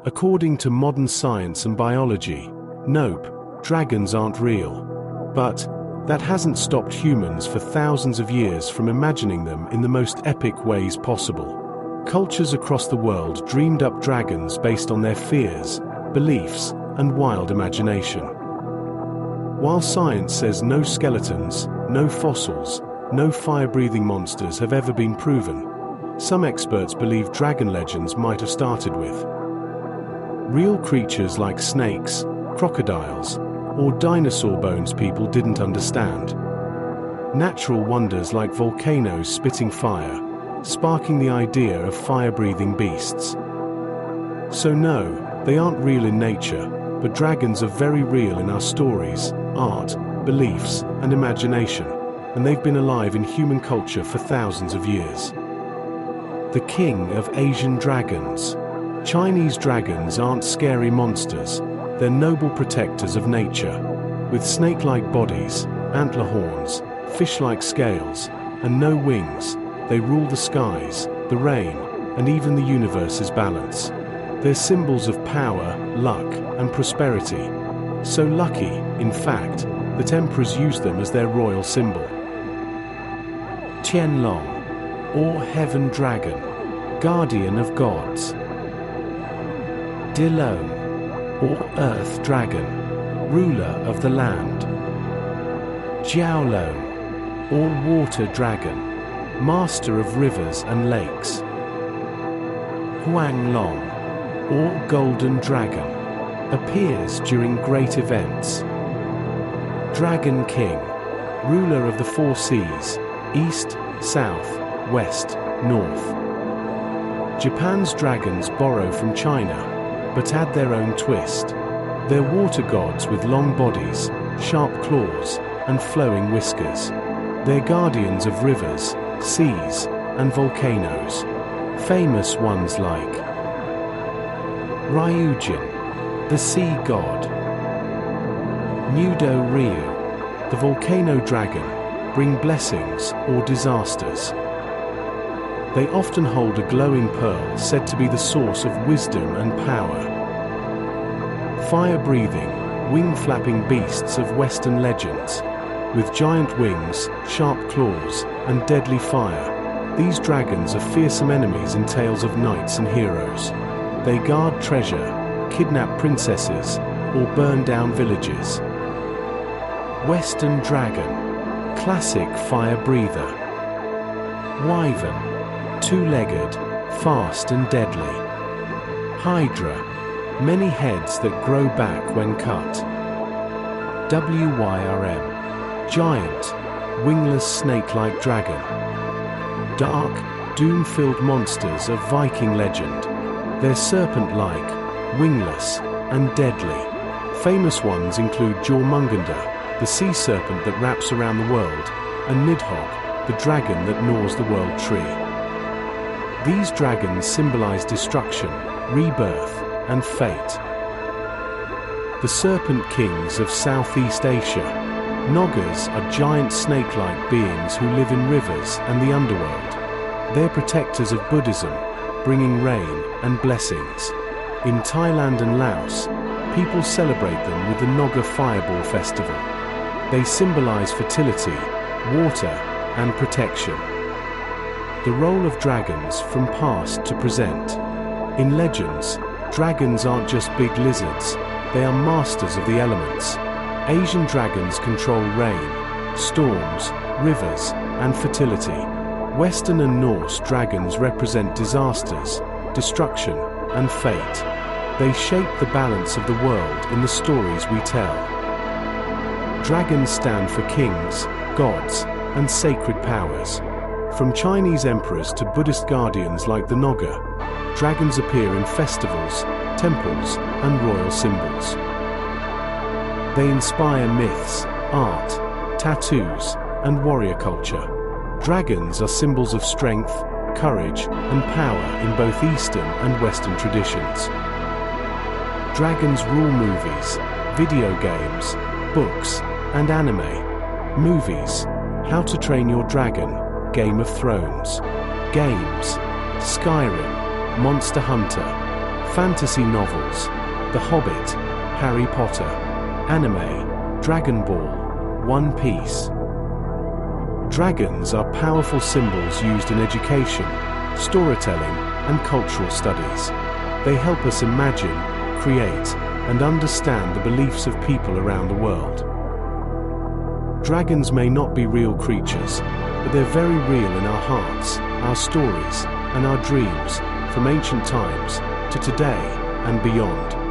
According to modern science and biology, nope, dragons aren't real. But that hasn't stopped humans for thousands of years from imagining them in the most epic ways possible. Cultures across the world dreamed up dragons based on their fears, beliefs, and wild imagination. While science says no skeletons, no fossils, no fire-breathing monsters have ever been proven, some experts believe dragon legends might have started with real creatures like snakes, crocodiles, or dinosaur bones people didn't understand. Natural wonders like volcanoes spitting fire, sparking the idea of fire-breathing beasts. So no, they aren't real in nature, but dragons are very real in our stories, art, beliefs, and imagination, and they've been alive in human culture for thousands of years. The king of Asian dragons. Chinese dragons aren't scary monsters, they're noble protectors of nature. With snake-like bodies, antler horns, fish-like scales, and no wings, they rule the skies, the rain, and even the universe's balance. They're symbols of power, luck, and prosperity. So lucky, in fact, that emperors use them as their royal symbol. Tianlong, or Heaven Dragon, guardian of gods. Dilong, or Earth Dragon, ruler of the land. Jiaolong, or Water Dragon, master of rivers and lakes. Huanglong, or Golden Dragon, appears during great events. Dragon King, ruler of the four seas, east, south, west, north. Japan's dragons borrow from China, but add their own twist. They're water gods with long bodies, sharp claws, and flowing whiskers. They're guardians of rivers, seas, and volcanoes. Famous ones like Ryujin, the sea god. Nudo Ryu, the volcano dragon, bring blessings or disasters. They often hold a glowing pearl said to be the source of wisdom and power. Fire-breathing, wing-flapping beasts of Western legends. With giant wings, sharp claws, and deadly fire, these dragons are fearsome enemies in tales of knights and heroes. They guard treasure, kidnap princesses, or burn down villages. Western dragon, classic fire breather. Wyvern, two-legged, fast and deadly. Hydra, many heads that grow back when cut. Wyrm, giant, wingless snake-like dragon. Dark, doom-filled monsters of Viking legend. They're serpent-like, wingless, and deadly. Famous ones include Jormungandr, the sea serpent that wraps around the world, and Nidhogg, the dragon that gnaws the world tree. These dragons symbolize destruction, rebirth, and fate. The Serpent Kings of Southeast Asia. Noggers are giant snake-like beings who live in rivers and the underworld. They're protectors of Buddhism, bringing rain and blessings. In Thailand and Laos, people celebrate them with the Nogger Fireball Festival. They symbolize fertility, water, and protection. The role of dragons from past to present. In legends, dragons aren't just big lizards, they are masters of the elements. Asian dragons control rain, storms, rivers, and fertility. Western and Norse dragons represent disasters, destruction, and fate. They shape the balance of the world in the stories we tell. Dragons stand for kings, gods, and sacred powers. From Chinese emperors to Buddhist guardians like the Nogger, dragons appear in festivals, temples, and royal symbols. They inspire myths, art, tattoos, and warrior culture. Dragons are symbols of strength, courage, and power in both Eastern and Western traditions. Dragons rule movies, video games, books, and anime. Movies: How to Train Your Dragon, Game of Thrones. Games: Skyrim, Monster Hunter, Fantasy novels: The Hobbit, Harry Potter. Anime: Dragon Ball, One Piece. Dragons are powerful symbols used in education, storytelling, and cultural studies. They help us imagine, create, and understand the beliefs of people around the world. Dragons may not be real creatures, but they're very real in our hearts, our stories, and our dreams, from ancient times to today and beyond.